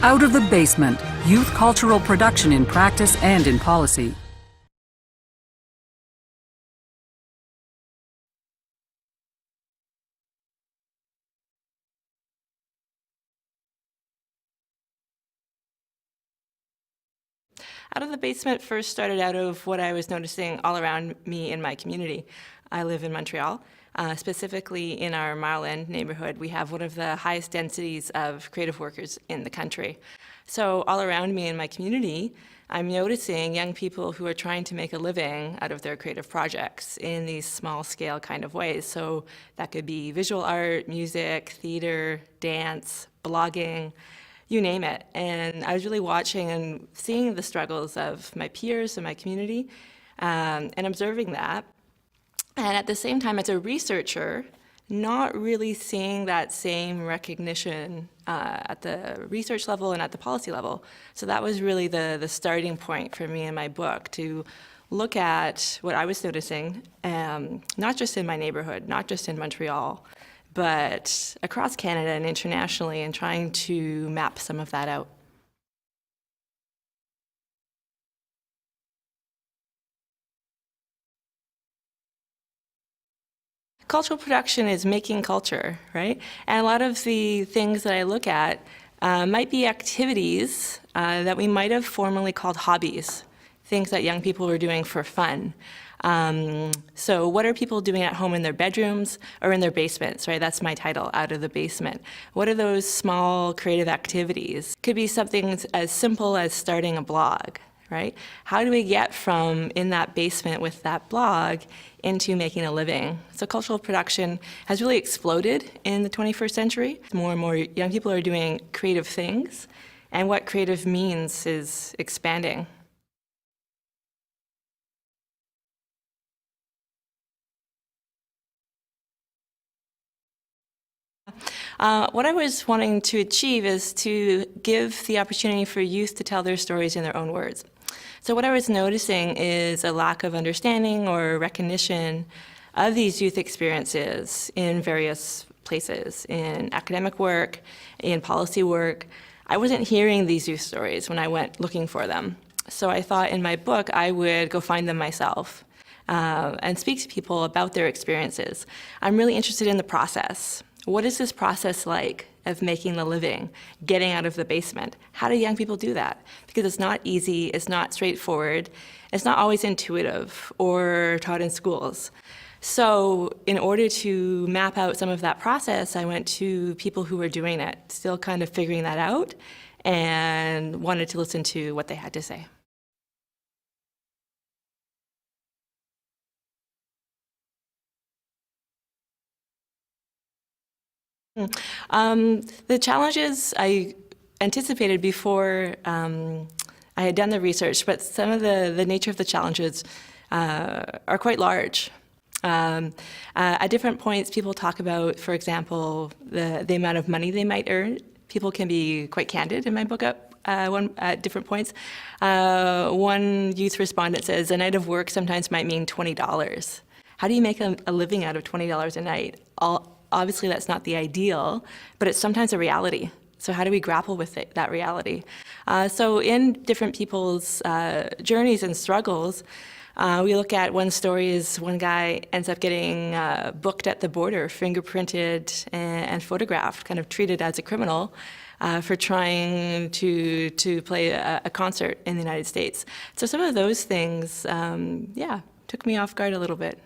Out of the Basement, Youth Cultural Production in Practice and in Policy. Out of the Basement first started out of what I was noticing all around me in my community. I live in Montreal. Specifically in our Marland neighborhood, we have one of the highest densities of creative workers in the country. So all around me in my community, I'm noticing young people who are trying to make a living out of their creative projects in these small scale kind of ways. So that could be visual art, music, theater, dance, blogging, you name it. And I was really watching and seeing the struggles of my peers in my community and observing that. And at the same time, as a researcher, not really seeing that same recognition at the research level and at the policy level. So that was really the starting point for me in my book, to look at what I was noticing, not just in my neighborhood, not just in Montreal, but across Canada and internationally, and trying to map some of that out. Cultural production is making culture, right? And a lot of the things that I look at might be activities that we might have formerly called hobbies, things that young people were doing for fun. So what are people doing at home in their bedrooms or in their basements, right? That's my title, Out of the Basement. What are those small creative activities? Could be something as simple as starting a blog, right? How do we get from in that basement with that blog into making a living? So cultural production has really exploded in the 21st century. More and more young people are doing creative things, and what creative means is expanding. What I was wanting to achieve is to give the opportunity for youth to tell their stories in their own words. So what I was noticing is a lack of understanding or recognition of these youth experiences in various places, in academic work, in policy work. I wasn't hearing these youth stories when I went looking for them. So I thought in my book I would go find them myself and speak to people about their experiences. I'm really interested in the process. What is this process like of making a living, getting out of the basement? How do young people do that? Because it's not easy, it's not straightforward, it's not always intuitive or taught in schools. So in order to map out some of that process, I went to people who were doing it, still kind of figuring that out, and wanted to listen to what they had to say. The challenges I anticipated before I had done the research, but some of the nature of the challenges are quite large. At different points, people talk about, for example, the amount of money they might earn. People can be quite candid in my book at different points. One youth respondent says, a night of work sometimes might mean $20. How do you make a living out of $20 a night? Obviously, that's not the ideal, but it's sometimes a reality. So how do we grapple with that reality? So in different people's journeys and struggles, we look at one story is one guy ends up getting booked at the border, fingerprinted and photographed, kind of treated as a criminal for trying to play a concert in the United States. So some of those things, yeah, took me off guard a little bit.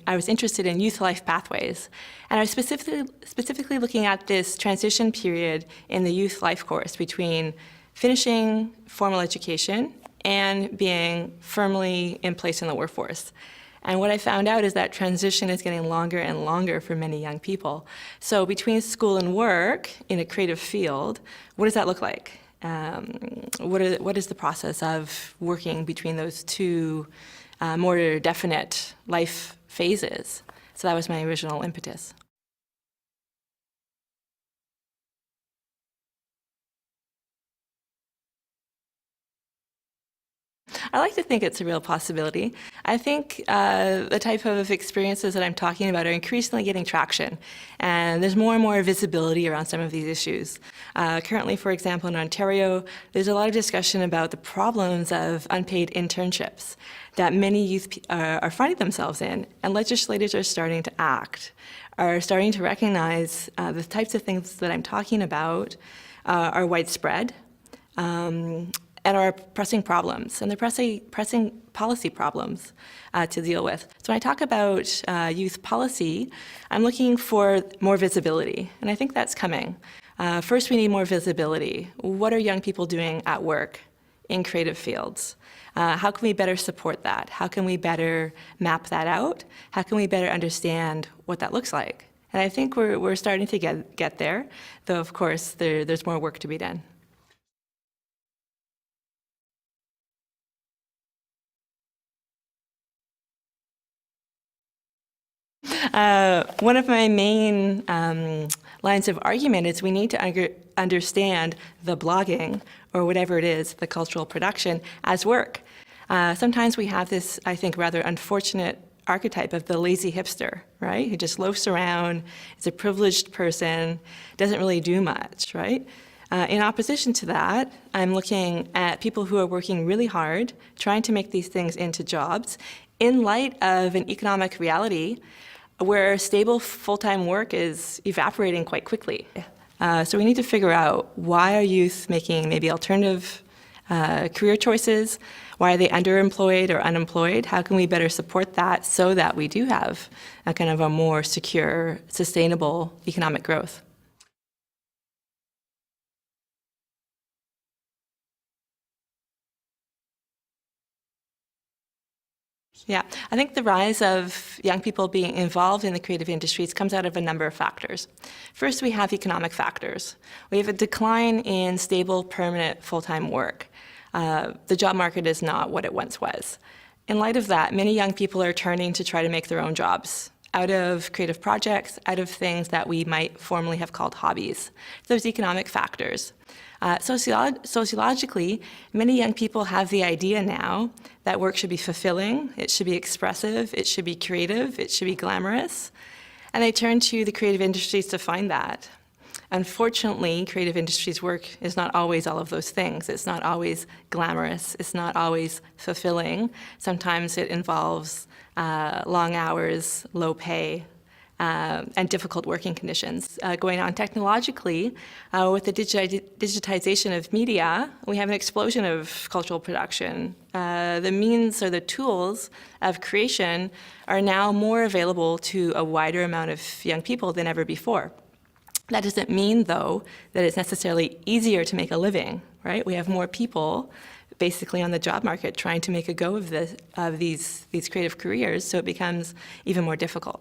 I was interested in youth life pathways, and I was specifically looking at this transition period in the youth life course between finishing formal education and being firmly in place in the workforce. And what I found out is that transition is getting longer and longer for many young people. So between school and work in a creative field, what does that look like? What is the process of working between those two more definite life phases? So that was my original impetus. I like to think it's a real possibility. I think the type of experiences that I'm talking about are increasingly getting traction, and there's more and more visibility around some of these issues. Currently, for example, in Ontario, there's a lot of discussion about the problems of unpaid internships that many youth are finding themselves in, and legislators are starting to act, are starting to recognize the types of things that I'm talking about are widespread, and are pressing problems, and they're pressing policy problems to deal with. So when I talk about youth policy, I'm looking for more visibility, and I think that's coming. First, we need more visibility. What are young people doing at work in creative fields? How can we better support that? How can we better map that out? How can we better understand what that looks like? And I think we're starting to get there, though of course there's more work to be done. One of my main lines of argument is we need to understand the blogging, or whatever it is, the cultural production, as work. Sometimes we have this, I think, rather unfortunate archetype of the lazy hipster, right? Who just loafs around, is a privileged person, doesn't really do much, right? In opposition to that, I'm looking at people who are working really hard, trying to make these things into jobs, in light of an economic reality where stable full-time work is evaporating quite quickly. So we need to figure out, why are youth making maybe alternative career choices? Why are they underemployed or unemployed? How can we better support that so that we do have a kind of a more secure, sustainable economic growth? Yeah, I think the rise of young people being involved in the creative industries comes out of a number of factors. First, we have economic factors. We have a decline in stable, permanent, full-time work. The job market is not what it once was. In light of that, many young people are turning to try to make their own jobs out of creative projects, out of things that we might formerly have called hobbies. There's economic factors. Sociologically, many young people have the idea now that work should be fulfilling, it should be expressive, it should be creative, it should be glamorous, and they turn to the creative industries to find that. Unfortunately, creative industries work is not always all of those things. It's not always glamorous, it's not always fulfilling. Sometimes it involves long hours, low pay, and difficult working conditions. Going on technologically, with the digitization of media, we have an explosion of cultural production. The means or the tools of creation are now more available to a wider amount of young people than ever before. That doesn't mean, though, that it's necessarily easier to make a living, right? We have more people basically on the job market trying to make a go of these creative careers, so it becomes even more difficult.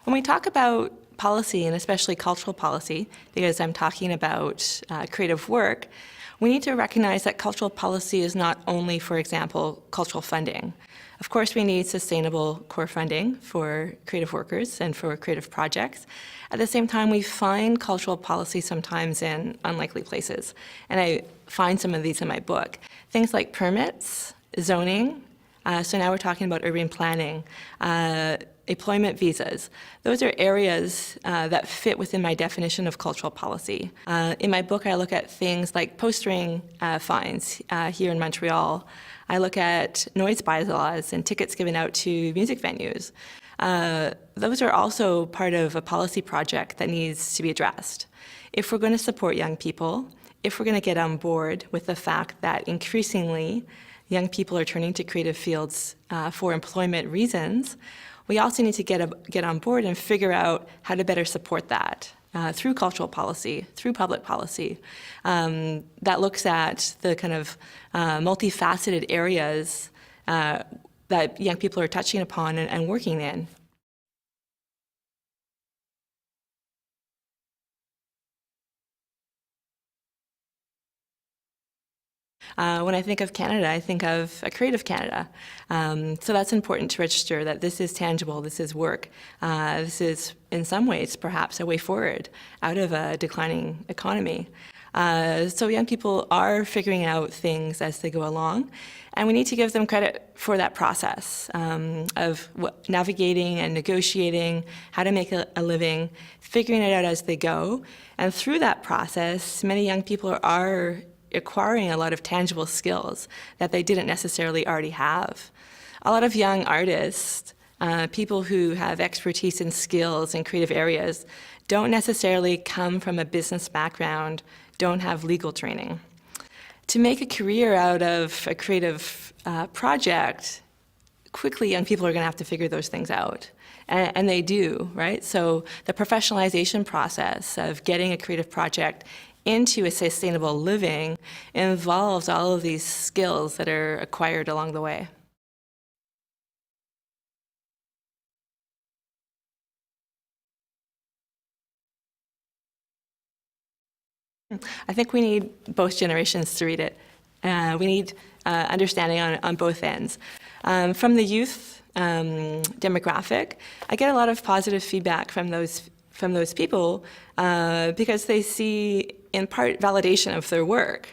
When we talk about policy, and especially cultural policy, because I'm talking about creative work, we need to recognize that cultural policy is not only, for example, cultural funding. Of course, we need sustainable core funding for creative workers and for creative projects. At the same time, we find cultural policy sometimes in unlikely places, and I find some of these in my book. Things like permits, zoning, so now we're talking about urban planning, employment visas. Those are areas that fit within my definition of cultural policy. In my book, I look at things like postering fines here in Montreal. I look at noise bylaws and tickets given out to music venues. Those are also part of a policy project that needs to be addressed. If we're going to support young people, if we're going to get on board with the fact that increasingly young people are turning to creative fields for employment reasons, we also need to get on board and figure out how to better support that through cultural policy, through public policy, that looks at the kind of multifaceted areas that young people are touching upon and working in. When I think of Canada, I think of a creative Canada. So that's important to register that this is tangible, this is work. This is, in some ways, perhaps a way forward out of a declining economy. So young people are figuring out things as they go along, and we need to give them credit for that process of navigating and negotiating, how to make a living, figuring it out as they go. And through that process, many young people are acquiring a lot of tangible skills that they didn't necessarily already have. A lot of young artists, people who have expertise and skills in creative areas, don't necessarily come from a business background, don't have legal training. To make a career out of a creative project, quickly young people are going to have to figure those things out. And they do, right? So the professionalization process of getting a creative project into a sustainable living involves all of these skills that are acquired along the way. I think we need both generations to read it. We need understanding on both ends. From the youth demographic, I get a lot of positive feedback from those people because they see, in part, validation of their work.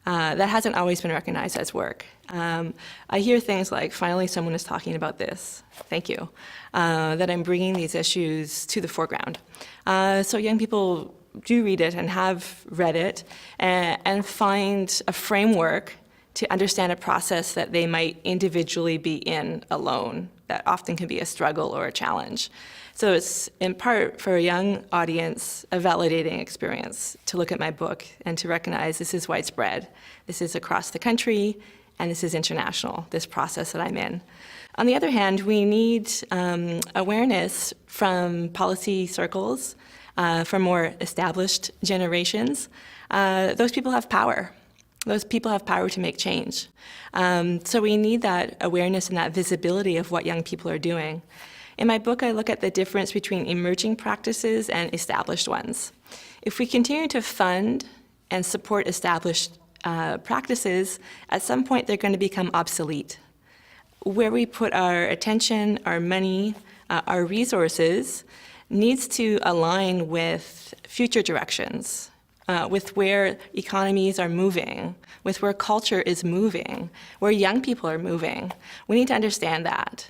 That hasn't always been recognized as work. I hear things like, finally someone is talking about this, thank you, that I'm bringing these issues to the foreground. So young people do read it and have read it and find a framework to understand a process that they might individually be in alone, that often can be a struggle or a challenge. So it's, in part, for a young audience, a validating experience to look at my book and to recognize this is widespread. This is across the country, and this is international, this process that I'm in. On the other hand, we need awareness from policy circles, from more established generations. Those people have power. Those people have power to make change. So we need that awareness and that visibility of what young people are doing. In my book, I look at the difference between emerging practices and established ones. If we continue to fund and support established practices, at some point they're going to become obsolete. Where we put our attention, our money, our resources needs to align with future directions, with where economies are moving, with where culture is moving, where young people are moving. We need to understand that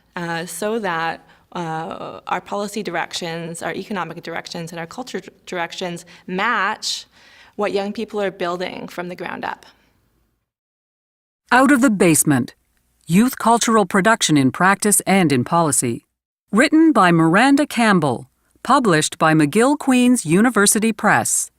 so that our policy directions, our economic directions, and our culture directions match what young people are building from the ground up. Out of the Basement: Youth Cultural Production in Practice and in Policy. Written by Miranda Campbell. Published by McGill Queen's University Press.